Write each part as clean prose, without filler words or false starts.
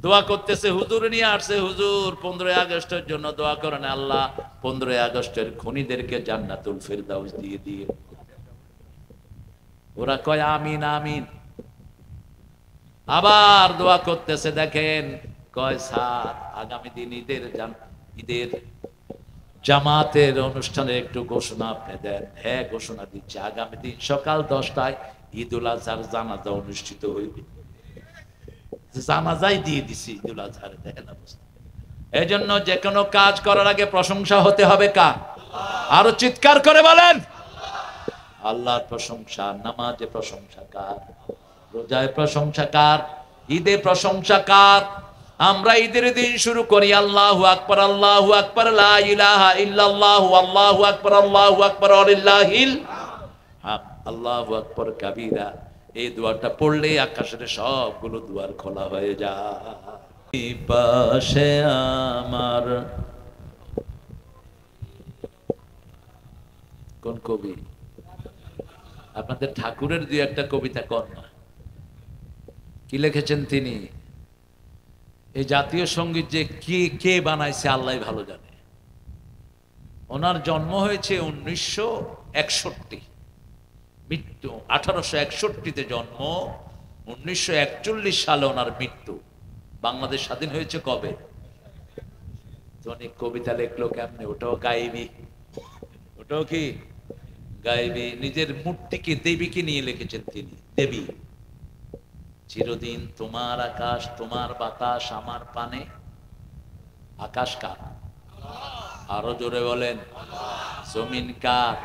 দোয়া করতেছে, হুজুর নিয়ে আসছে, হুজুর 15 আগস্টের জন্য দোয়া করেন, আল্লাহ 15 আগস্টের খুনিদেরকে জান্নাতুল ফিরদাউস দিয়ে দিয়ে। ওরা কয় আমিন আমিন। আবার দোয়া করতেছে, দেখেন কয় স্যার আগামী দিন ঈদের জামাতের অনুষ্ঠানের একটু ঘোষণা আপনি দেন। হ্যাঁ ঘোষণা দিচ্ছে, আগামী দিন সকাল 10টায় ঈদুল আজহার জানাজা অনুষ্ঠিত হইবে। জানাজাই দিয়ে দিছি ঈদুল আজহার, দেখেন অবস্থা। এই জন্য যে কোনো কাজ করার আগে প্রশংসা হতে হবে কার? আরো চিৎকার করে বলেন আল্লাহর প্রশংসা। নামাজে প্রশংসা কার? রোজায় প্রশংসা কার? ঈদে প্রশংসা কার? আমরা ঈদের দিন শুরু করি আল্লাহু আকবার, আল্লাহু আকবার, লা ইলাহা ইল্লাল্লাহু, আল্লাহু আকবার, আল্লাহু আকবার, ওয়ালিল্লাহিল হামদ, আল্লাহু আকবার কাবীরা। এই দোয়াটা পড়লে আকাশের সবগুলো দুয়ার খোলা হয়ে যায়। পাশে আমার কোন কবি? আপনাদের ঠাকুরের দুই একটা কবিতা কর না, কি লিখেছেন তিনি? এই জাতীয় সঙ্গীত যে কে বানাইছে আল্লাহ ভালো জানে। ওনার জন্ম হয়েছে 1961, মৃত্যু 1861-তে জন্ম, 1941 সালে ওনার মৃত্যু। বাংলাদেশ স্বাধীন হয়েছে কবে? অনেক কবিতা লিখলো কেমনে? ওটাও গাইবি, ওটাও কি গাইবি। নিজের মূর্তিকে দেবীকে নিয়ে লিখেছেন তিনি, দেবী। চিরদিন তোমার আকাশ, তোমার বাতাস আমার পানে। আকাশ কার? আরো জোরে বলেন। জমিন কার?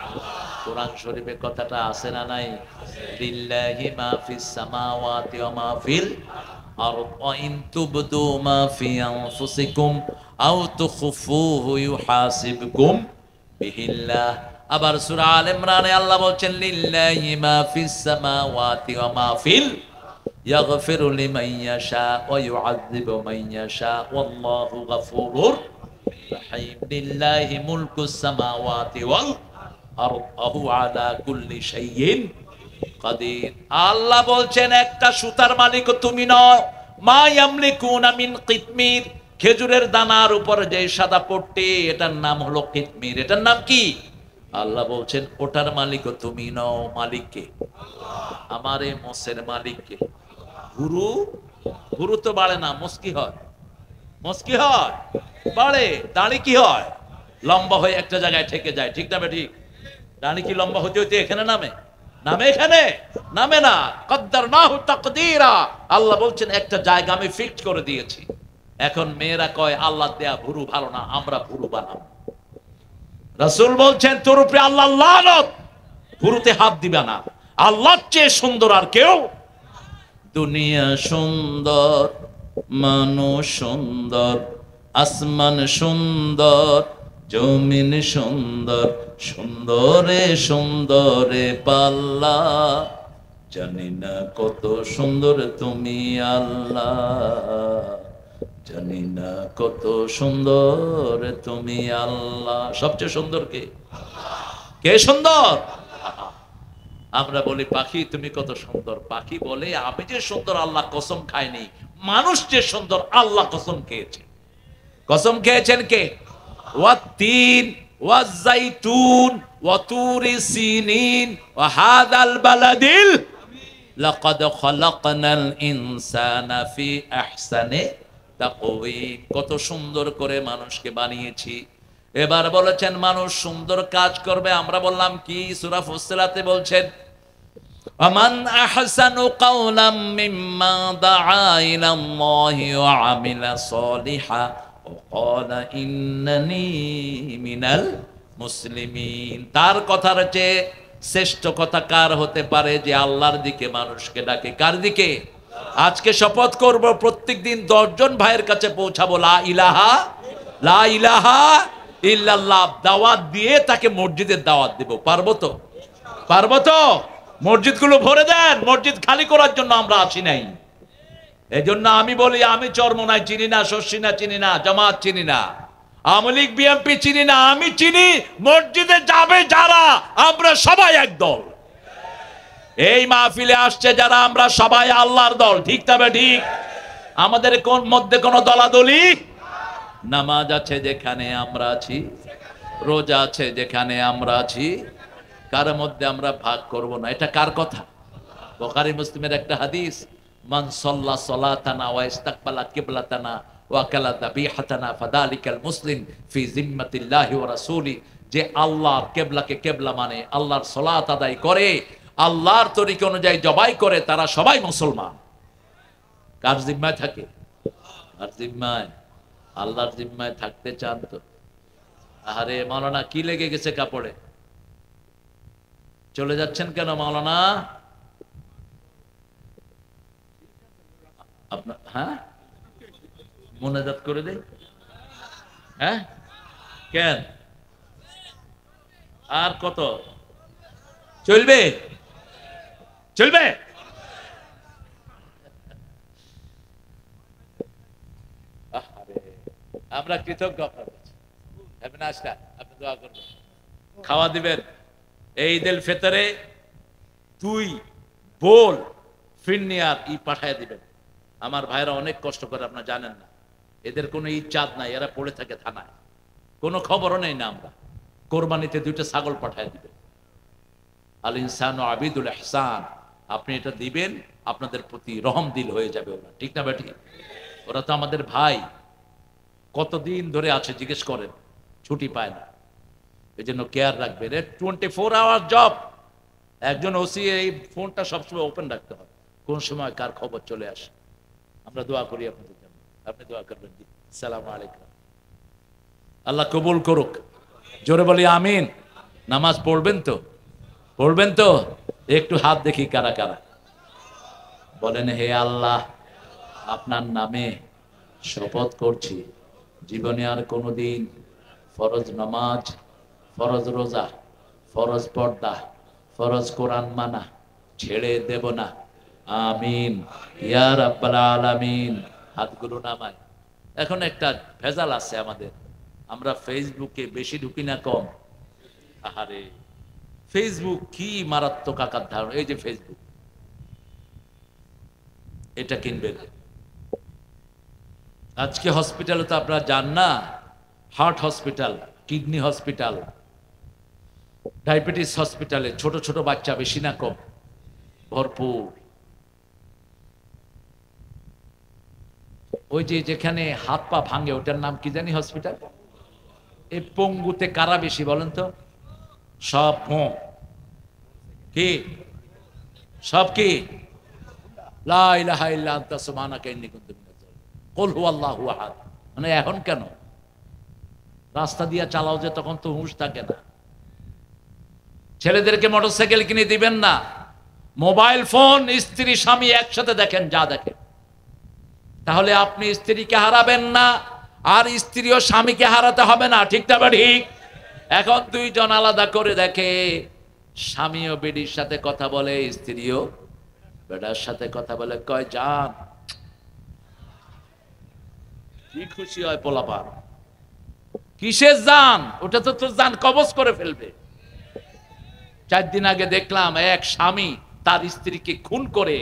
কোরআন শরীফে কথাটা আছে না নাই? লিল্লাহি মা ফিস সামাওয়াতি ওয়া মা ফিল আরদ ওয়া ইন তুবদু মা ফি আনফুসিকুম আও তুখফুহু ইউহাসিবকুম বিহিল্লাহ। আবার সূরা আল ইমরানে আল্লাহ বলেন লিল্লাহি মা ফিস সামাওয়াতি ওয়া মা ফিল ইয়াগফিরু লিমান ইয়াশা ওয়া ইউআযযিবু মান ইয়াশা ওয়াল্লাহু গফুরুর রাহিম। লিল্লাহি মুলকুস সামাওয়াতি ওয়াল আরদ ওয়া হুয়া আলা কুল্লি শাইইন কাদির। আল্লাহ বলছেন একটা সুতার মালিক তুমি নও। মা ইয়ামলিকুনা মিন কিতমির, খেজুরের দানার উপর যে সাদা পট্টি, এটার নাম হলো কিতমির। এটার নাম কি? আল্লাহ বলছেন ওটার মালিক তুমি নও। মালিককে? আমার এই মোষের মালিককে। গুরু গুরু তো বাড়ে না, মোষ কি হয়? মোষ কি হয়? বাড়ে। দাড়ি কি হয়? লম্বা হয়ে একটা জায়গায় ঠেকে যায়, ঠিক না? ঠিক। দাড়ি কি লম্বা হতে হতে এখানে নামে? নামে? এখানে নামে না। কদ্দারনাহু তাকদীরা। আল্লাহ বলছেন একটা জায়গা আমি ফিক্স করে দিয়েছি। এখন মেয়েরা কয় আল্লাহ দেয়া ভুরু ভালো না, আমরা ভুরু বানাবো। রাসূল বলছেন তোর উপরে আল্লাহ লানত, ভুরুতে হাত দিবে না। আল্লাহর চেয়ে সুন্দর আর কেউ? দুনিয়া সুন্দর, মানুষ সুন্দর, আসমান সুন্দর, জমিন সুন্দর, সুন্দরে সুন্দরে পাল্লা। জানি না কত সুন্দর তুমি আল্লাহ, জানি না কত সুন্দর তুমি আল্লাহ। সবচেয়ে সুন্দর কে? কে সুন্দর? আমরা বলি পাখি তুমি কত সুন্দর। পাখি বলে আমি যে সুন্দর আল্লাহ কসম খায়নি, মানুষ যে সুন্দর আল্লাহ কসম খেয়েছে। কসম খেয়েছেন কে? ওয়াত্তিন ওয়াজ্জাইতুন ওয়া তুরি সিনিন ওয়া হাযাল বালাদিল লাকাদ খালাকনাল ইনসানা ফি আহসানি তাকওয়িম। কত সুন্দর করে মানুষকে বানিয়েছি। এবার বলেছেন মানুষ সুন্দর কাজ করবে। আমরা বললাম কি? সূরা ফুসসিলাতে বলছেন আমান আহসানু কাওলাম মিম্মা দাআ ইলাল্লাহি ওয়া আমিলা সলিহা ওয়া ক্বালা ইন্নানি মিনাল মুসলিমিন। তার কথার চেয়ে শ্রেষ্ঠ কথা কার হতে পারে যে আল্লাহর দিকে মানুষকে ডাকে? কার দিকে? আজকে শপথ করব প্রত্যেকদিন 10 জন ভাইয়ের কাছে পৌঁছাবো লা ইলাহা ইল্লাল্লাহ, দাওয়াত দিয়ে তাকে মসজিদের দাওয়াত দেব। পারবো তো? পারবো তো? মসজিদগুলো ভরে দেন। মসজিদ খালি করার জন্য আমরা আসি নাই। এই জন্য আমি বলি আমি চরমোনাই চিনি না, শর্ষিনা চিনি না, জামাত চিনি না, আওয়ামী লীগ বিএনপি চিনি না। আমি চিনি মসজিদে যাবে যারা, আমরা সবাই এক দল। এই মাহফিলে আসছে যারা, আমরা সবাই আল্লাহর দল। ঠিক তবে ঠিক। আমাদের কোন মধ্যে কোনো দলাদলি। নামাজ আছে যেখানে আমরা আছি, রোজা আছে যেখানে আমরা আছি, কার মধ্যে আমরা ভাগ করব না। এটা কার কথা? বুখারী মুসলিমের একটা হাদিস, মান সাল্লা সালাতানা ওয়া ইস্তাকবালা কিবলাতানা ওয়া কালা দাবিহাতানা ফাদালিকাল মুসলিম ফি জিম্মাতিল্লাহি ওয়া রাসূলি। যে আল্লাহর কিবলাকে কিবলা মানে, আল্লাহর সালাত আদায় করে, আল্লাহর তরিকা অনুযায়ী জবাই করে, তারা সবাই মুসলমান। কার জিম্মায় থাকে? আর জিম্মায়, আল্লাহর জিম্মায় থাকতে চান তো? আরে মাওলানা কি লেগে গেছে কাপড়ে? চলে যাচ্ছেন কেন মাওলানা? আপনার হ্যাঁ মোনাজাত করে দেই। হ্যাঁ কেন? আর কত চলবে? চলবে? আমরা কৃতজ্ঞ আপনার কাছে। আপনি দোয়া করবেন, খাওয়া দিবেন। এই ঈদুল ফিতরে 2 বোল ফিরনিয়ার পাঠায় দিবেন। আমার ভাইরা অনেক কষ্ট করে, আপনারা জানেন না। এদের কোনো চাঁদ নাই, এরা পড়ে থাকে থানায়, কোনো খবরও নেই না। আমরা কোরবানিতে 2টা ছাগল পাঠায় দিবেন। আল ইনসানু আবিদুল ইহসান। আপনি এটা দিবেন, আপনাদের প্রতি রহম দিল হয়ে যাবে ওরা, ঠিক না বেটি? ওরা তো আমাদের ভাই, কতদিন ধরে আছে জিজ্ঞেস করেন, ছুটি পায় না। এই জন্য কেয়ার রাখবেন। 24 আওয়ার জব। একজন ওসি এই ফোনটা সবসময় ওপেন রাখতে হবে, কোন সময় কার খবর চলে আসে। আমরা দোয়া করি আপনাদের জন্য, আপনি দোয়া করবেন। জি, আসসালামু আলাইকুম। আল্লাহ কবুল করুক। জোরে বলি আমিন। নামাজ পড়বেন তো? পড়বেন তো? একটু হাত দেখি কারা কারা বলেন, হে আল্লাহ, আপনার নামে শপথ করছি, জীবনে আর কোনোদিন ফরজ নামাজ, ফরজ রোজা, ফরজ পর্দা, ফরজ কোরআন মানা ছেড়ে দেব না। আমিন ইয়া রাব্বাল আলামিন। হাতগুলো নামায়। এখন একটা ভেজাল আছে আমাদের, আমরা ফেসবুকে বেশি ঢুকি না কম? আহারে ফেসবুক কি মারাত্মক আকার ধারণ। এই যে ফেসবুক, এটা কিনবেন। আজকে হসপিটালে তো আপনারা যান না, heart hospital, kidney hospital, diabetes হসপিটালে ছোট ছোট বাচ্চা বেশি না কম? ভরপুর। ওই যে যেখানে হাত পা ভাঙে ওটার নাম কি জানি হসপিটাল? এই পঙ্গুতে কারা বেশি বলেন তো? সব কি? সব কি? লা ইলাহা ইল্লা আনতা সুবহানাকা ইন্নী কুনতু মিনাজ জালিমিন। কুল হুয়াল্লাহু আহাদ। মানে এখন কেন? রাস্তা দিয়ে চালাও যে, তখন তো হুঁশ থাকে না। ছেলেদেরকে মোটরসাইকেল কিনে দিবেন না, মোবাইল ফোন স্ত্রী স্বামী একসাথে দেখেন, যা দেখেন। তাহলে আপনি স্ত্রীকে হারাবেন না, আর স্ত্রীও স্বামীকে হারাতে হবে না, ঠিক না ঠিক? এখন 2 জন আলাদা করে দেখে, স্বামীও বেডির সাথে কথা বলে, স্ত্রীও বেটার সাথে কথা বলে। কয় জান, কি খুশি হয় পোলাপান। কিসের জান? ওটা তো তোর জান কবজ করে ফেলবে। 4 দিন আগে দেখলাম এক স্বামী তার স্ত্রীকে খুন করে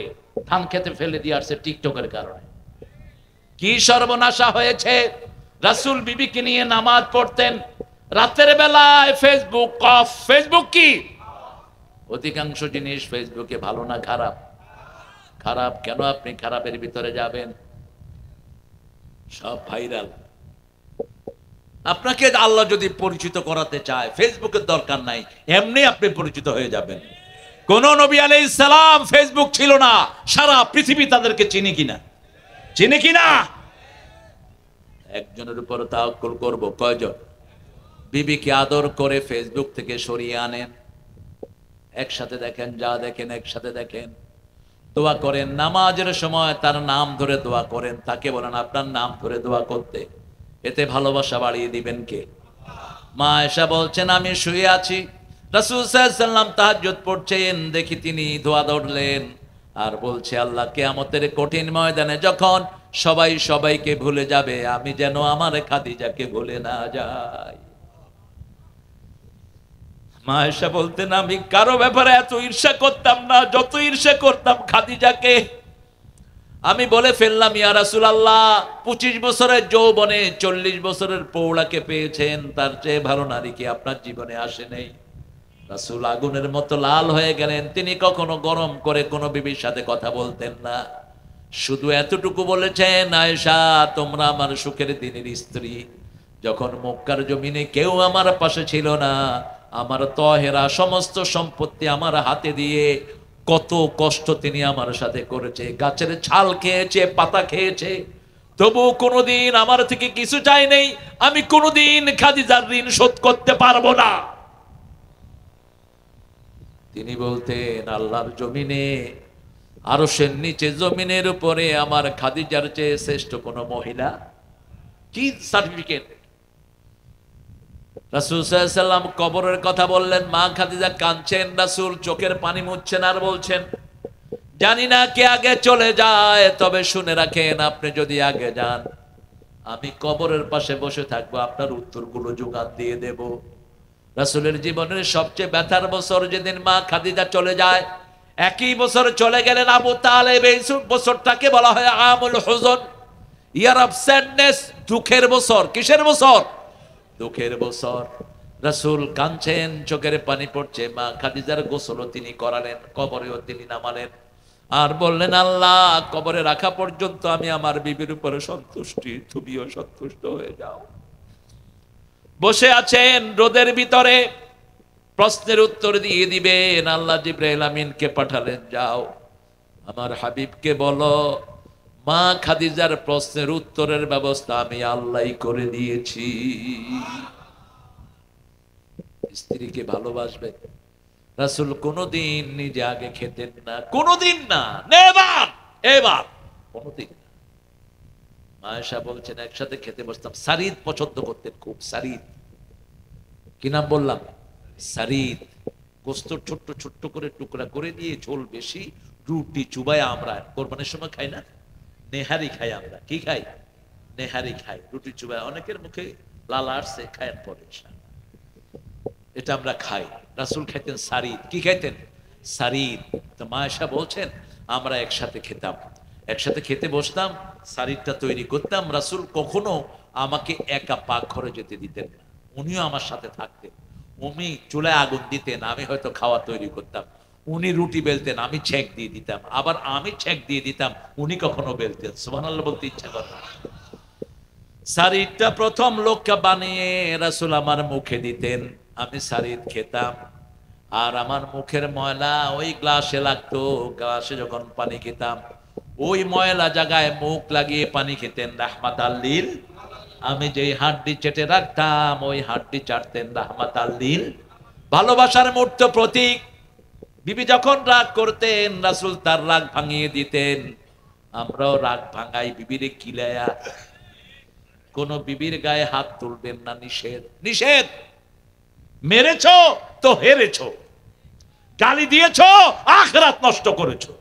ধান খেতে ফেলে দিয়ে আসছে টিকটকের কারণে। কি সর্বনাশা হয়েছে। রাসূল বিবিকে নিয়ে নামাজ পড়তেন, রাতের বেলায় ফেসবুক অফ। ফেসবুক কি? অধিকাংশ জিনিস ফেসবুকে ভালো না খারাপ? খারাপ। কেন আপনি খারাপের ভিতরে যাবেন? সব ভাইরাল। আপনাকে আল্লাহ যদি পরিচিত করাতে চায়, ফেসবুকের দরকার নাই, এমনি আপনি পরিচিত হয়ে যাবেন। কোন নবী আলাইহিস সালাম ফেসবুক ছিল না, সারা পৃথিবী তাদেরকে চিনি কিনা? চিনি কিনা? একজনের উপর তাওয়াক্কুল করব, কয়জন? বিবিকে আদর করে ফেসবুক থেকে সরিয়ে আনেন, একসাথে দেখেন, যা দেখেন একসাথে দেখেন। দোয়া করেন, নামাজের সময় তার নাম ধরে দোয়া করেন, তাকে বলেন আপনার নাম ধরে দোয়া করতে। এতে ভালোবাসা বাড়িয়ে দিবেন কে? মা আয়েশা বলছেন, আমি শুয়ে আছি, রাসূল সাল্লাল্লাহু আলাইহি ওয়াসাল্লাম তাহাজ্জুদ পড়ছেন, দেখি তিনি দোয়া ধরলেন আর বলছে, আল্লাহ কিয়ামতের কঠিন ময়দানে যখন সবাই সবাইকে ভুলে যাবে, আমি যেন আমার খাদিজাকে ভুলে না যাই। মা আয়েশা বলতেন, আমি কারো ব্যাপারে এত ঈর্ষা করতাম না, যত ঈর্ষা করতাম খাদিজাকে। আমি বলে ফেললাম, ইয়া রাসূলুল্লাহ, 25 বছরের যৌবনে 40 বছরের পৌলাকে পেয়েছেন, তার চেয়ে ভালো নারী কি আপনার জীবনে আসে নাই? রাসূল আগুনের মতো লাল হয়ে গেলেন। তিনি কখনো গরম করে কোনো বিবির সাথে কথা বলতেন না। শুধু এতটুকু বলেছেন, আয়েশা, তোমরা আমার সুখের দিনের স্ত্রী। যখন মক্কার জমিনে কেউ আমার পাশে ছিল না, আমার তহেরা সমস্ত সম্পত্তি আমার হাতে দিয়ে কত কষ্ট তিনি আমার সাথে করেছে। গাছের ছাল খেয়েছে, পাতা খেয়েছে, তবু কোনোদিন আমার থেকে কিছু চাই নেই। আমি কোনোদিন খাদিজার ঋণ শোধ করতে পারবো না। তিনি বলতেন, আল্লাহর জমিনে, আরশের নিচে, জমিনের উপরে আমার খাদিজার চেয়ে শ্রেষ্ঠ কোন মহিলা? কি সার্টিফিকেট! রাসূল সাল্লাল্লাহু আলাইহি ওয়াসাল্লাম কবরের কথা বললেন, মা খাদিজা কাঁদছেন, রাসূল চোখের পানি মুছছেন আর বলছেন, জানি না কে আগে চলে যায়, তবে শুনে রাখেন, আপনি যদি আগে যান, আমি কবরের পাশে বসে থাকবো, আপনার উত্তরগুলো জোগাড় দিয়ে দেব। রাসূলের জীবনের সবচেয়ে ব্যথার বছর যেদিন মা খাদিজা চলে যায়, একই বছর চলে গেলেন আবু তালেব। এই বছরটাকে বলা হয় আমুল হুজন, ইয়ার অফ স্যাডনেস, দুঃখের বছর। কিসের বছর? দুঃখের বছর। রাসূল কাঁদছেন, চোখের পানি পড়ছে। মা খাদিজার গোসলও তিনি করালেন, কবরেও তিনি নামালেন, আর বললেন, আল্লাহ, কবরে রাখা পর্যন্ত আমি আমার বিবির উপরে সন্তুষ্টি, তুমিও সন্তুষ্ট হয়ে যাও। বসে আছেন রোদের ভিতরে, প্রশ্নের উত্তর দিয়ে দিবেন। আল্লাহ জিবরাইল আমিনকে পাঠালেন, যাও আমার হাবিবকে বলো, মা খাদিজার প্রশ্নের উত্তরের ব্যবস্থা আমি আল্লাহই করে দিয়েছি। স্ত্রীকে ভালোবাসবে। রাসূল কোনদিন নিজে আগে খেতেন না, কোনদিন না, নেভার এভার, কোনদিন না। আয়েশা বলছেন, একসাথে খেতে বসতাম। সারিদ পছন্দ করতেন খুব, সারিদ। কি নাম বললাম? সারিদ। গোস্ত ছোট্ট ছোট্ট করে টুকরা করে দিয়ে, ঝোল বেশি, রুটি চুবায়। আমরা কোরবানির সময় খাই না, নেহারি খাই। আমরা কি খাই? নেহারি খাই, রুটি চুবায়। অনেকের মুখে লালা আসছে, খায়েন পরে, এটা আমরা খাই। রাসূল খাইতেন সারিদ। কি খাইতেন? সারিদ। তো মা আয়েশা বলছেন, আমরা একসাথে খেতাম, একসাথে খেতে বসতাম, সারিদটা তৈরি করতাম। রাসূল কখনো আমাকে একা পাক ঘরে যেতে দিতেন না, উনিও আমার সাথে থাকতেন। উনি চুলায় আগুন দিতেন, আমি হয়তো খাওয়া তৈরি করতাম। উনি রুটি বেলতেন, আমি ছেঁক দিয়ে দিতাম, আবার আমি ছেঁক দিয়ে দিতাম, উনি কখনো বেলতেন। সুবহানাল্লাহ বলতে ইচ্ছা করে। সারিদটা প্রথম লোকটা বানিয়ে রাসূল আমার মুখে দিতেন, আমি সারিদ খেতাম। আর আমার মুখের ময়লা ওই গ্লাসে লাগতো। গ্লাসে যখন পানি খেতাম, ওই ময়লা জায়গায় মুখ লাগিয়ে পানি খেতেন রাহমাতাল লিল। আমি যেই হাড্ডি চেটে রাখতাম, ওই হাড্ডি চাটতেন রাহমাতাল লিল। ভালোবাসার মূর্ত প্রতীক। বিবি যখন রাগ করতেন, রাসূল তার রাগ ভাঙিয়ে দিতেন। আমরাও রাগ ভাঙাই বিবিরে কিলায়া। কোন বিবির গায়ে হাত তুলবেন না, নিষেধ, নিষেধ। মেরেছো তো হেরেছো, গালি দিয়েছো, আখিরাত নষ্ট করেছো।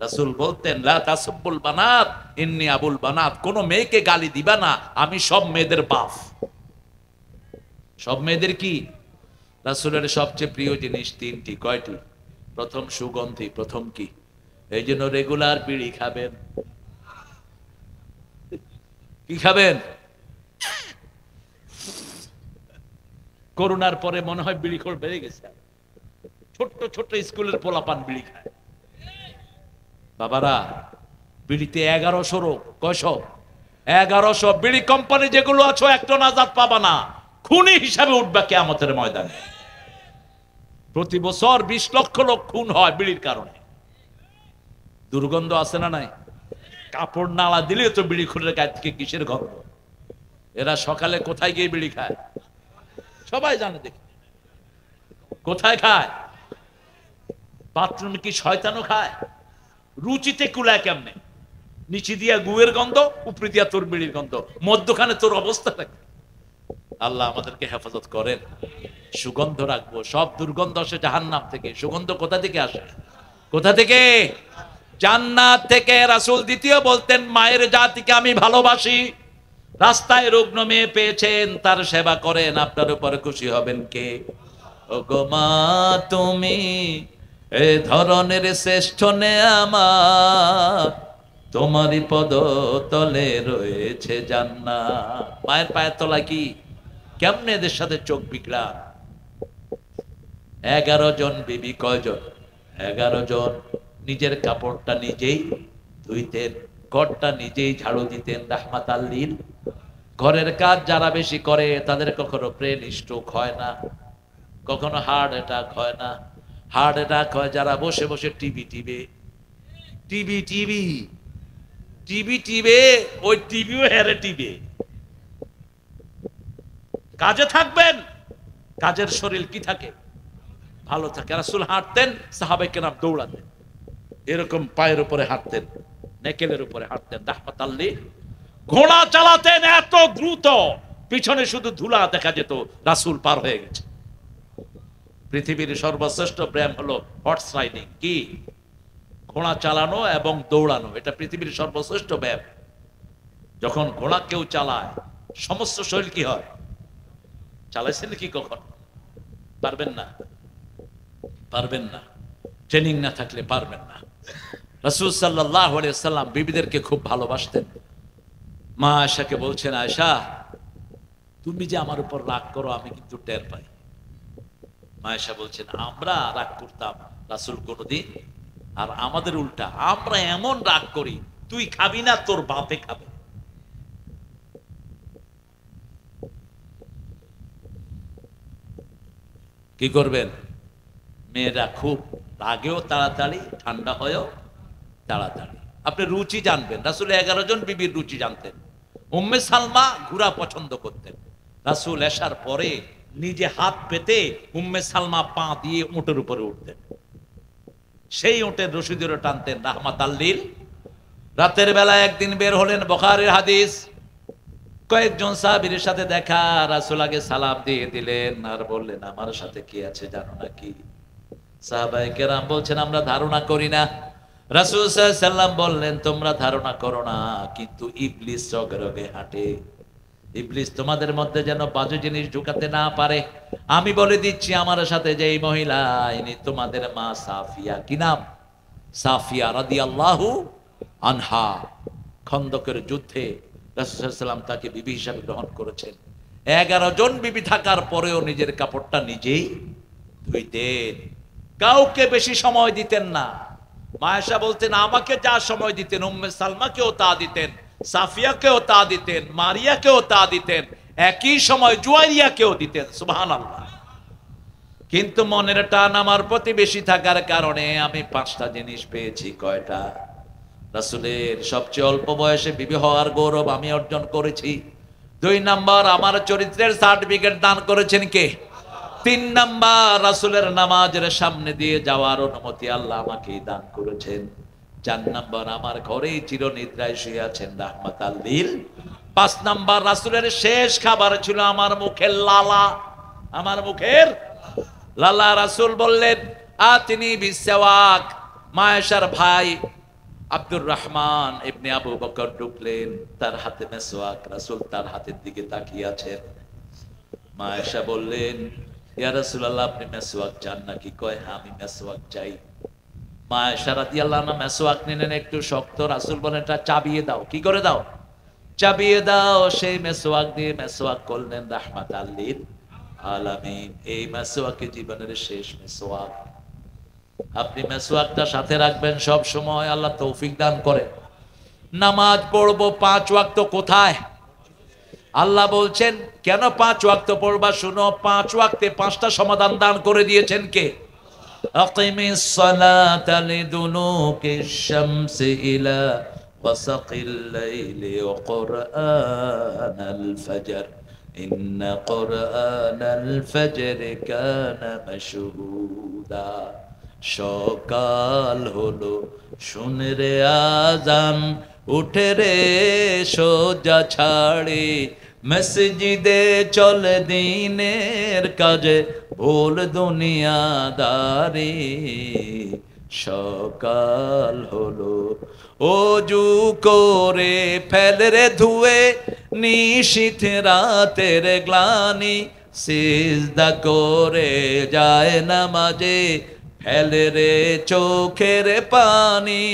রাসূল বলতেন, লা তাসুব্বুল বানাত ইন্নী আবুল বানাত। কোন মেয়েকে গালি দিবা না, আমি সব মেয়েদের বাপ। সব মেয়েদের কি? রাসূলের সবচেয়ে প্রিয় জিনিস তিনটি। কয়টি? প্রথম সুগন্ধি। প্রথম কি? এই জন্য রেগুলার বিড়ি খাবেন। কি খাবেন? করোনার পরে মনে হয় বিড়ি খোর বেড়ে গেছে। ছোট্ট ছোট্ট স্কুলের পোলাপান বিড়ি খায়। বাবারা, বিড়িতে 1100 রোগ। কয়শো? 1100। বিড়ি কোম্পানি যেগুলো আছো, একটা নাজাত পাবা না, খুনি হিসাবে উঠবে কিয়ামতের ময়দানে। প্রতি বছর 20 লক্ষ লোক খুন হয় বিড়ির কারণে। দুর্গন্ধ আছে না নাই? কাপড় নালা দিলে তো বিড়ি খুলের গায়ে থেকে কিসের গন্ধ। এরা সকালে কোথায় গিয়ে বিড়ি খায়? সবাই জানে, দেখি কোথায় খায়? বাথরুমে। কি শয়তানও খায়? রুচিতে কুলায় কেমনে? নিচে দিয়া গুয়ের গন্ধ, উপরে দিয়া তোর বিড়ির গন্ধ, মধ্যখানে তোর অবস্থা থাকে। আল্লাহ আমাদেরকে হেফাজত করেন। সুগন্ধ রাখবো। সব দুর্গন্ধ আসে জাহান্নাম থেকে। সুগন্ধ কোথা থেকে আসে? কোথা থেকে? জান্নাত থেকে। রাসূল দ্বিতীয় বলতেন, মায়ের জাতিকে আমি ভালোবাসি। রাস্তায় রুগ্ন মেয়ে পেয়েছেন, তার সেবা করেন, আপনার উপরে খুশি হবেন কে? ওগো মা, তুমি এ ধরনের শ্রেষ্ঠ নেয়ামত তোমারই পদ তলে রয়েছে জান্নাত। মায়ের পায়ের তলা কি? কেমনে এদের সাথে চোখ বিগড়া? 11 জন বিবি। কয়জন? 11 জন। নিজের কাপড়টা নিজেই ধুইতেন, ঘরটা নিজেই ঝাড়ু দিতেন রাহমাতাল লিল। ঘরের কাজ যারা বেশি করে তাদের কখনো ব্রেন স্ট্রোক হয় না, কখনো হার্ট অ্যাটাক হয় না। হার্ট অ্যাটাক হয় যারা বসে বসে টিভি টিভে, টিভি টিভি টিভি টিভে, ওই টিভিও হেরে টিভে। কাজে থাকবেন, কাজের শরীর কি থাকে? ভালো থাকে। রাসূল হাঁটতেন, সাহাবায়ে কেরাম দৌড়াতেন, এরকম পায়ের উপরে হাঁটতেন, নেকেলের উপরে হাঁটতেন রাহমাতাল লিল। ঘোড়া চালাতেন এত দ্রুত, পিছনে শুধু ধুলা দেখা যেত, রাসূল পার হয়ে গেছে। পৃথিবীর সর্বশ্রেষ্ঠ ব্যায়াম হলো হর্স রাইডিং। কি? ঘোড়া চালানো এবং দৌড়ানো, এটা পৃথিবীর সর্বশ্রেষ্ঠ ব্যায়াম। যখন ঘোড়া কেউ চালায় সমস্ত শরীর কি হয়? চালাইছেন কি কখন? পারবেন না, পারবেন না, ট্রেনিং না থাকলে পারবেন না। রাসূল সাল্লাল্লাহু আলাইহি ওয়াসাল্লাম বিবিদেরকে খুব ভালোবাসতেন। মা আয়েশাকে বলছেন, আয়েশা তুমি যে আমার উপর রাগ করো আমি কিন্তু টের পাই। মা আয়েশা বলছেন, আমরা রাগ করতাম রাসূল কোনদিন? আর আমাদের উল্টা, আমরা এমন রাগ করি তুই খাবি না তোর বাপে খাবে। কি করবেন? মেয়েরা খুব রাগেও তাড়াতাড়ি, ঠান্ডা হয়েও তাড়াতাড়ি। আপনি রুচি জানবেন, রাসূল 11 জন বিবির রুচি জানতেন। উম্মে সালমা ঘোড়া পছন্দ করতেন। রাসূল এশার পরে নিজে হাত পেতে উম্মে সালমা পা দিয়ে উটের উপরে উঠতেন, সেই উটের রশি ধরে টানতেন রাহমাতাল লিল। রাতের বেলা একদিন বের হলেন, বুখারীর হাদিস। কয়েকজন সাহাবীর সাথে দেখা, রাসূল আগে সালাম দিয়ে দিলেন আর বললেন, আমার সাথে কি আছে জানো নাকি? সাহাবায়ে কেরাম বলছেন, আমরা ধারণা করি না। রাসূল সাল্লাল্লাহু আলাইহি সাল্লাম বললেন, তোমরা ধারণা করো না, কিন্তু ইবলিস রগে রগে হাঁটে। ইবলিস তোমাদের মধ্যে যেন বাজে জিনিস ঢুকাতে না পারে। আমি বলে দিচ্ছি, আমার সাথে যে এই মহিলা, ইনি তোমাদের মা সাফিয়া। কি নাম? সাফিয়া রাদিয়াল্লাহু আনহা। খন্দকের যুদ্ধে রাসূল সাল্লাল্লাহু আলাইহি সাল্লাম তাকে বিবি হিসাবে গ্রহণ করেছেন। 11 জন বিবি থাকার পরেও নিজের কাপড়টা নিজেই ধুইতেন, কাউকে বেশি সময় দিতেন না। মা আয়েশা বলতেন, আমাকে যা সময় দিতেন উম্মে সালমাকেও তা দিতেন, সাফিয়াকেও তা দিতেন, মারিয়াকেও তা দিতেন, একই সময় জুয়াইরিয়াকেও দিতেন। সুবহানাল্লাহ। কিন্তু মনের টান আমার প্রতি বেশি থাকার কারণে আমি 5টা জিনিস পেয়েছি। কয়টা? রাসূলের সবচেয়ে অল্প বয়সে বিবি হওয়ার গৌরব আমি অর্জন করেছি। 2 নাম্বার, আমার চরিত্রের সার্টিফিকেট দান করেছেন কে? 3 নাম্বার, রাসূলের নামাজের সামনে দিয়ে যাওয়ার অনুমতি আল্লাহ আমাকেই দান করেছেন। 4 নাম্বার, আমার ঘরেই চিরনিদ্রায় শুয়ে আছেন রাহমাতাল লিল। 5 নাম্বার, রাসূলের শেষ খাবার ছিল আমার মুখের লালা, আমার মুখের লালা। রাসূল বললেন, আতিনি বিসওয়াক। মা আয়েশার ভাই আব্দুর রহমান ইবনে আবু বকর ঢুকলেন, তার হাতে মেসওয়াক। রাসূল তার হাতের দিকে তাকিয়ে আছেন। মা আয়েশা বললেন, ইয়া রাসূলুল্লাহ, আপনি মেসওয়াক চান নাকি? কয়, হ্যাঁ আমি মেসওয়াক চাই। মা আয়েশা রাদিয়াল্লাহু আনহা মেসওয়াক নিলেন, একটু শক্ত। রাসূল বলেন, এটা চাবিয়ে দাও। কি করে দাও? চাবিয়ে দাও। সেই মেসওয়াক দিয়ে মেসওয়াক করলেন রাহমাতাল লিল আলামিন। এই মেসওয়াকে জীবনের শেষ মেসওয়াক। আপনি মেসওয়াকটা সাথে রাখবেন সব সময়, আল্লাহ তৌফিক দান করে। নামাজ পড়বো 5 ওয়াক্ত, কোথায়? আল্লাহ বলছেন কেন 5 ওয়াক্ত পড়বা? শুনো, 5 ওয়াক্তে 5টা সমাধান দান করে দিয়েছেন কে? আকিমিস সালাতা লিদুনুকিশ শামসি ইলা ওয়াসাকিল লাইলি ওয়া কুরআনাল ফজর ইন্না কুরআনাল ফজরি কানা মাশহুদা। সকাল হলো, শুনে রে আজান, উঠে রে সোজা ছাড়ে, মসজিদে চল দিনের কাজে, ভুল দুনিয়াদারি। সকাল হলো, ওযু করে ফেল রে ধুয়ে, নিশীথ রাতের গ্লানি, সিজদা করে যায় নামাজে, ফেল রে চোখের পানি,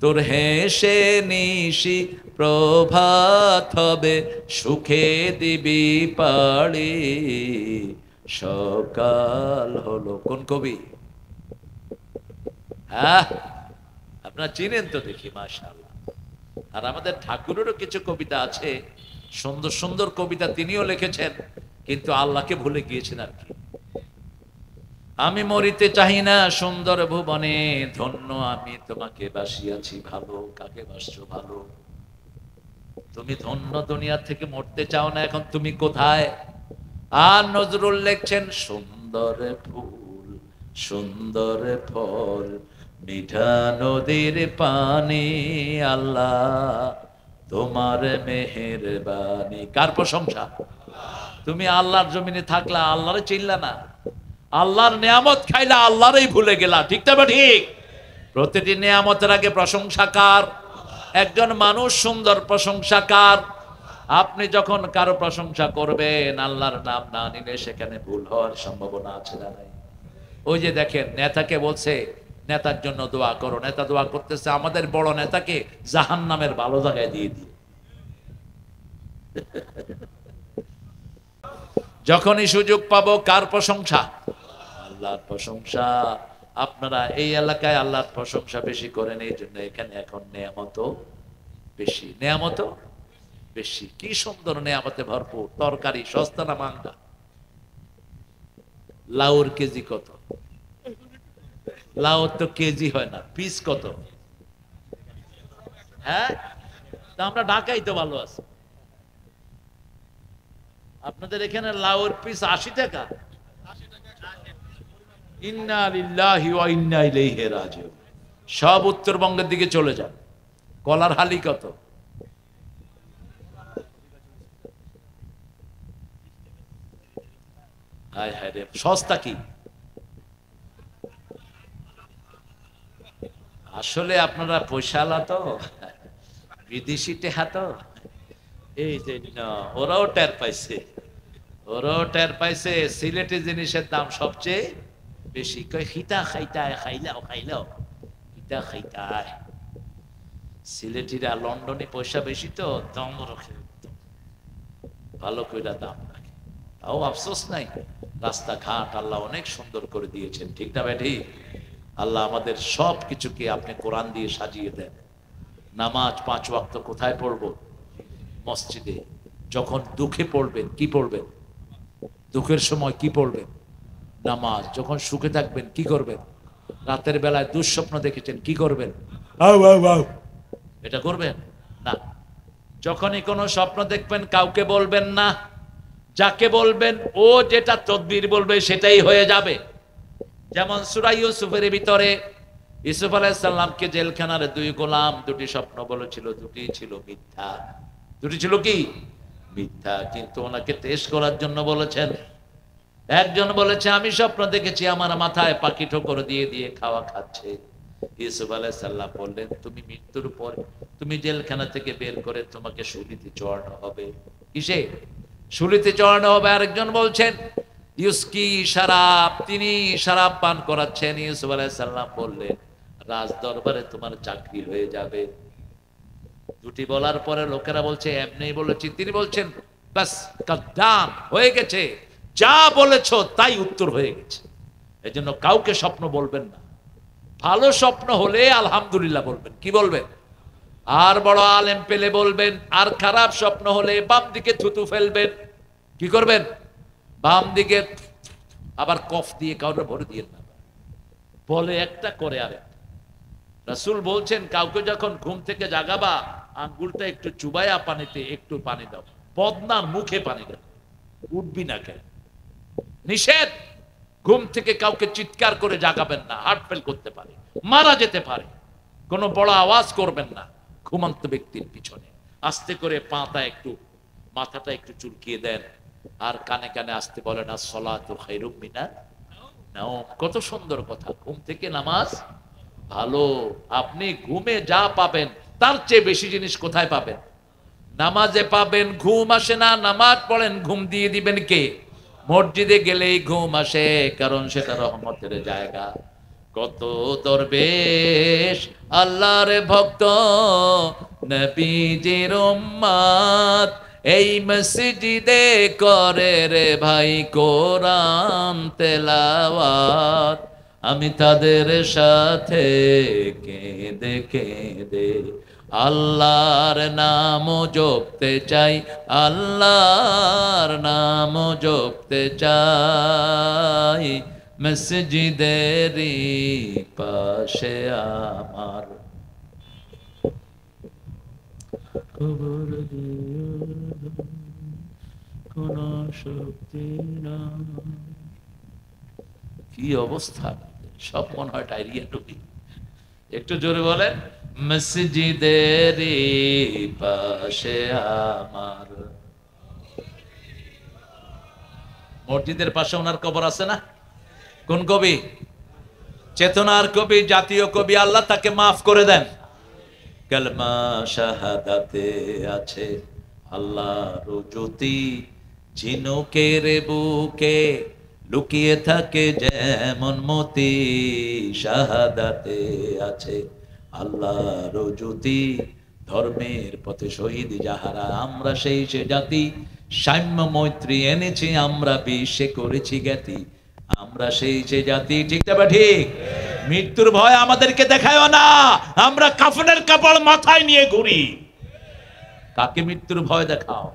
তোর হেসে নিশি প্রভাত হবে, সুখে দিবি পাড়ি, সকাল হলো। কোন কবি? হ্যাঁ, আপনারা চিনেন তো দেখি, মাশাআল্লাহ। আর আমাদের ঠাকুরেরও কিছু কবিতা আছে, সুন্দর সুন্দর কবিতা তিনিও লিখেছেন, কিন্তু আল্লাহকে ভুলে গিয়েছেন আর কি। আমি মরিতে চাহি না সুন্দর ভুবনে, ধন্য আমি তোমাকে বাসিয়াছি ভালো। কাকে বাসছো ভালো? তুমি ধন্য, দুনিয়া থেকে মরতে চাও না, এখন তুমি কোথায়? আর নজরুল লিখছেন, সুন্দর ফুল সুন্দর ফল, মিঠা নদীর পানি, আল্লাহ তোমার মেহেরবানি। কার প্রশংসা? তুমি আল্লাহর জমিনে থাকলা, আল্লাহরে চিনলা না, আল্লাহর নিয়ামত খাইলা, আল্লাহরই ভুলে গেলা। ঠিক না ঠিক? প্রতিটি নিয়ামতের আগে প্রশংসা কার? একজন মানুষ সুন্দর প্রশংসা কার? আপনি যখন কারো প্রশংসা করবেন, আল্লাহর নাম না নিলে সেখানে ভুল হওয়ার সম্ভাবনা আছে না নাই? ওই যে দেখেন, নেতাকে বলছে নেতার জন্য দোয়া করো, নেতা দোয়া করতেছে আমাদের বড় নেতাকে জাহান্নামের ভালো জায়গায় দিয়ে দিও। যখনই সুযোগ পাবো কার প্রশংসা? আল্লাহর প্রশংসা। আপনারা এই এলাকায় আল্লাহর প্রশংসা বেশি করেন, এই জন্য এখানে এখন নেয়ামত বেশি, নেয়ামত বেশি। কি সুন্দর নেয়ামতে ভরপুর। তরকারি সস্তা না মাঙ্গা? লাউর কেজি কত? লাউ তো কেজি হয় না, পিস কত? হ্যাঁ, তা আমরা ঢাকাই তো ভালো আছি, আপনাদের এখানে লাউর পিস 80 টাকা। ইন্না লিল্লাহি ওয়া ইন্না ইলাইহি রাজিউন। সব উত্তরবঙ্গের দিকে চলে যান। কলার হালি কত? হায় হায় রে, সস্তা কি? আসলে আপনারা পয়সালা তো, বিদেশি টেহা তো, এই জন্য ওরাও টের পাইছে, ওরাও টের পাইছে সিলেটি জিনিসের দাম সবচেয়ে বেশি। কই খিতা খাইতায়, খাইলাও খাইলাও, খিতা খাইতায়। সিলেটিরা লন্ডনে পয়সা বেশি তো দম রাখে, ভালো কইরা দাম রাখে। তাও আফসোস নাই, রাস্তাঘাট আল্লাহ অনেক সুন্দর করে দিয়েছেন। ঠিক না ব্যাঠি? আল্লাহ আমাদের সব কিছুকে আপনি কোরআন দিয়ে সাজিয়ে দেন। নামাজ 5 ওয়াক্ত কোথায় পড়বো? মসজিদে। যখন দুঃখে পড়বেন কি পড়বেন? দুঃখের সময় কি পড়বেন? নামাজ। যখন সুখে থাকবেন কি করবেন? রাতের বেলায় দুঃস্বপ্ন দেখেছেন কি করবেন? এটা করবেন না। যখনই কোনো স্বপ্ন দেখবেন কাউকে বলবেন না, যাকে বলবেন ও যেটা তদবির বলবে সেটাই হয়ে যাবে। যেমন সূরা ইউসুফের ভিতরে ইউসুফ আলাইহিস সালামকে জেলখানার 2 গোলাম 2টি স্বপ্ন বলেছিল, 2টি ছিল মিথ্যা। 2টি ছিল কি? মিথ্যা। কিন্তু ওনাকে টেস্ট করার জন্য বলেছেন। একজন বলেছে আমি স্বপ্ন দেখেছি আমার মাথায় পাখি ঠোকর দিয়ে দিয়ে খাওয়া খাচ্ছে। ইউসুফ আলাইহিস সালাম বললেন তুমি মৃত্যুর পর তুমি জেলখানা থেকে বের করে তোমাকে শুলিতে চড়ানো হবে। কিসে? শুলিতে চড়ানো হবে। আরেকজন বলছেন ইউসকি শরাব, তিনি শরাব পান করাচ্ছেন। ইউসুফ আলাইহিস সালাম বললেন রাজ দরবারে তোমার চাকরি হয়ে যাবে। 2টি বলার পরে লোকেরা বলছে এমনি বলেছি। তিনি বলছেন বাস কাদ্দাম, হয়ে গেছে, যা বলেছো তাই উত্তর হয়ে গেছে। এজন্য কাউকে স্বপ্ন বলবেন না। ভালো স্বপ্ন হলে আলহামদুলিল্লাহ বলবেন। কি বলবেন? আর বড় আলেম পেলে বলবেন। আর খারাপ স্বপ্ন হলে বাম দিকে থুতু ফেলবেন। কি করবেন? বাম দিকে। আবার কফ দিয়ে কাউকে ভরে দিয়ে না, বলে একটা করে আরেকটা। রাসূল বলছেন কাউকে যখন ঘুম থেকে জাগাবা আঙ্গুলটা একটু চুবাইয়া পানিতে একটু পানি দাও, বদনার মুখে পানি দাও, উঠবি না কেন? নিষেধ। ঘুম থেকে কাউকে চিৎকার করে জাগাবেন না, হার্ট ফেল করতে পারে, মারা যেতে পারে। কোনো বড় আওয়াজ করবেন না ঘুমন্ত ব্যক্তির পিছনে। আস্তে করে পাটা একটু, মাথাটা একটু চুলকিয়ে দেন, আর কানে কানে আসতে বলেন আসসালাতু খায়রুম মিনান নাওম। কত সুন্দর কথা। ঘুম থেকে নামাজ ভালো। আপনি ঘুমে যা পাবেন তার চেয়ে বেশি জিনিস কোথায় পাবেন? নামাজে পাবেন। ঘুম আসে না, নামাজ পড়েন, ঘুম দিয়ে দিবেন কে? মসজিদে গেলেই ঘুম আসে, কারণ সেটা রহমতের জায়গা। কত দরবেশ আল্লাহর ভক্ত নবীজির উম্মত এই মসজিদে করে রে ভাই কোরআন তেলাওয়াত। আমি তাদের সাথে কেঁদে কেঁদে আল্লাহর নাম জপতে চাই, আল্লাহর নাম জপতে চাই। মসজিদেরই পাশে আমার কবর কোন শক্তি না। কি অবস্থা, সব মনে হয় ডায়রিয়া টুপি। একটু জোরে বলেন, মসজিদেরই পাশে আমার। মসজিদের পাশে ওনার কবর আছে না? কোন কবি? চেতনার কবি, জাতীয় কবি। আল্লাহ তাকে মাফ করে দেন। কালমা শাহাদাতে আছে আল্লাহর জ্যোতি, ঝিনুকের বুকে লুকিয়ে থাকে যেমন মতি। শাহাদাতে আছে আল্লাহর জ্যোতি, ধর্মের পথে শহীদ যাহারা আমরা সেই সে জাতি। সাম্য মৈত্রী এনেছি আমরা, বিশ্বে করেছি জ্ঞাতি, আমরা সেই যে জাতি। ঠিক না ঠিক? মৃত্যুর ভয় আমাদেরকে দেখায় না, আমরা কাফনের কাপড় মাথায় নিয়ে ঘুরি। কাকে মৃত্যুর ভয় দেখাও?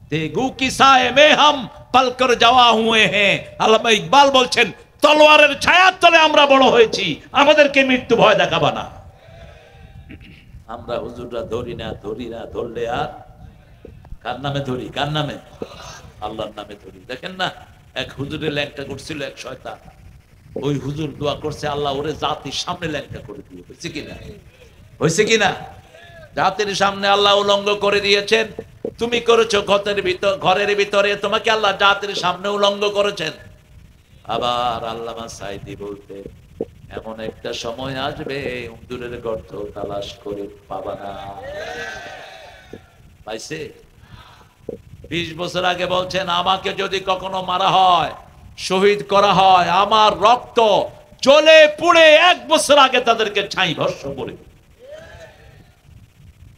তেগু কিসায়ে মে হাম পালকর যাওয়া হুয়ে হ্যাঁ। আল্লামা ইকবাল বলছেন, তলোয়ারের ছায়ার তলে আমরা বড় হয়েছি, আমাদেরকে মৃত্যু ভয় দেখাবা না। আমরা হুজুররা ধরি না, ধরলে আর কার নামে ধরি? কার নামে? আল্লাহর নামে ধরি। দেখেন না, এক হুজুরে ল্যাংটা করছিল এক শয়তান। ওই হুজুর দোয়া করছে, আল্লাহ ওরে জাতির সামনে ল্যাংটা করে দিয়ে। হয়েছে কিনা? হয়েছে কিনা? জাতির সামনে আল্লাহ উলঙ্গ করে দিয়েছেন। তুমি করেছো ঘরের ভিতরে, তোমাকে আল্লাহ জাতির সামনে উলঙ্গ করেছেন। আবার আল্লামা সাইদি বলতে, এমন একটা সময় আসবে হুজুরের গর্ত তালাশ করে পাবা না। পাইছে? 20 বছর আগে বলছেন, আমাকে যদি কখনো মারা হয়, শহীদ করা হয়, আমার রক্ত জ্বলে পুড়ে 1 বছর আগে তাদেরকে ছাই ভস্ম করে।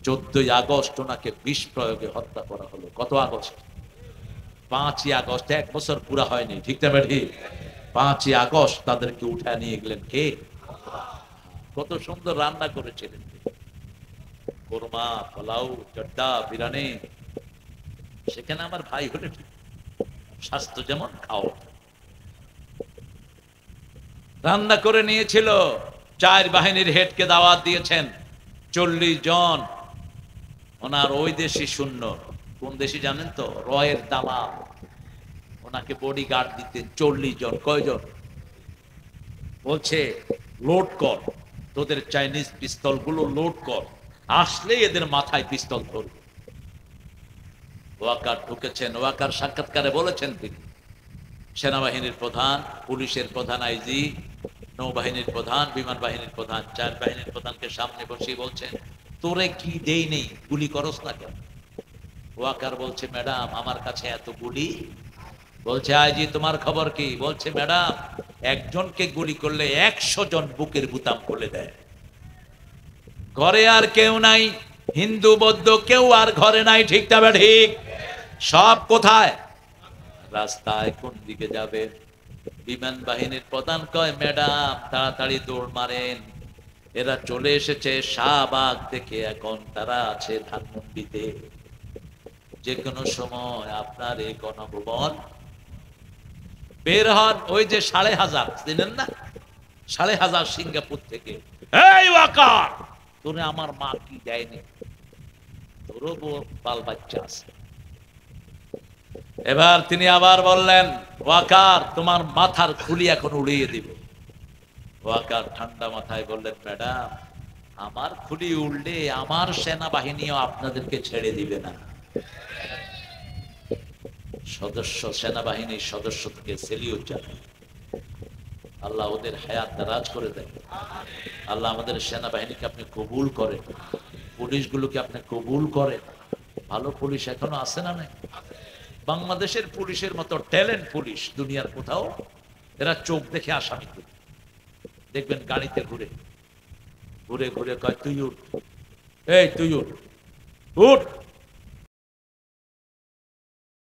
14ই আগস্ট ওনাকে বিষ প্রয়োগে হত্যা করা হলো। কত আগস্ট? 5ই আগস্ট। 1 বছর পুরা হয়নি। ঠিক না ঠিক? 5ই আগস্ট তাদেরকে উঠায় নিয়ে গেলেন কে? কত সুন্দর রান্না করেছিলেন, কোরমা, পোলাও, জর্দা, বিরিয়ানি। সেখানে আমার ভাই হলে স্বাস্থ্য যেমন খাও। রান্না করে নিয়েছিল। 4 বাহিনীর হেডকে দাওয়াত দিয়েছেন, 40 জন। ওনার ওই দেশি শূন্য, কোন দেশি জানেন তো? রয়ের দালাল ওনাকে বডি গার্ড দিতেন। 40 জন। কয়জন? বলছে লোড কর, তোদের চাইনিজ পিস্তল গুলো লোড কর, আসলে এদের মাথায় পিস্তল ধরবে। ওয়াকার ঢুকেছেন। ওয়াকার সাক্ষাৎকারে বলেছেন, তিনি সেনাবাহিনীর প্রধান, পুলিশের প্রধান, আইজি, নৌবাহিনীর প্রধান, বিমান বাহিনীর প্রধান, 4 বাহিনীর প্রধানকে সামনে বসিয়ে বলছেন, তোরে কি দেই নেই, গুলি করস না কেন? ওয়াকার বলছে, ম্যাডাম আমার কাছে এত গুলি। বলছে, আইজি তোমার খবর কি? বলছে, ম্যাডাম একজনকে গুলি করলে 100 জন বুকের বুতাম খুলে দেয়। ঘরে আর কেউ নাই, হিন্দু বৌদ্ধ কেউ আর ঘরে নাই। ঠিক না ঠিক? সব কোথায়? রাস্তায়। কোন দিকে যাবে? বিমান বাহিনীর প্রধান কয়, ম্যাডাম তাড়াতাড়ি দৌড় মারেন, এরা চলে এসেছে শাহবাগ থেকে, এখন তারা আছে ধানমন্ডিতে, যে কোনো সময় আপনার এই গণভবন বের হন। ওই যে 5,500 চিনেন না? 5,500 সিঙ্গাপুর থেকে। এই ওয়াকার, তোরে আমার মা কি দেয়নি? তোরও বাল বাচ্চা আছে। এবার তিনি আবার বললেন, ওয়াকার তোমার মাথার খুলি এখন উড়িয়ে দিব। ওয়াকার ঠান্ডা মাথায় বললেন, ম্যাডাম আমার খুলি উড়লে আমার সেনাবাহিনীও আপনাদেরকে ছেড়ে দিবে না। সেনাবাহিনীর সদস্য থেকে সেলিউট জানাই। আল্লাহ ওদের হায়াত দারাজ করে দেয়। আল্লাহ আমাদের সেনাবাহিনীকে আপনি কবুল করেন, পুলিশগুলোকে আপনি কবুল করেন। ভালো পুলিশ এখনো আছে না? নাই? বাংলাদেশের পুলিশের মতো ট্যালেন্ট পুলিশ দুনিয়ার কোথাও। এরা চোখ দেখে আসামি করে। দেখবেন গাড়িতে ঘুরে ঘুরে ঘুরে কয় তুই উঠ, এই তুই উঠ, উঠ।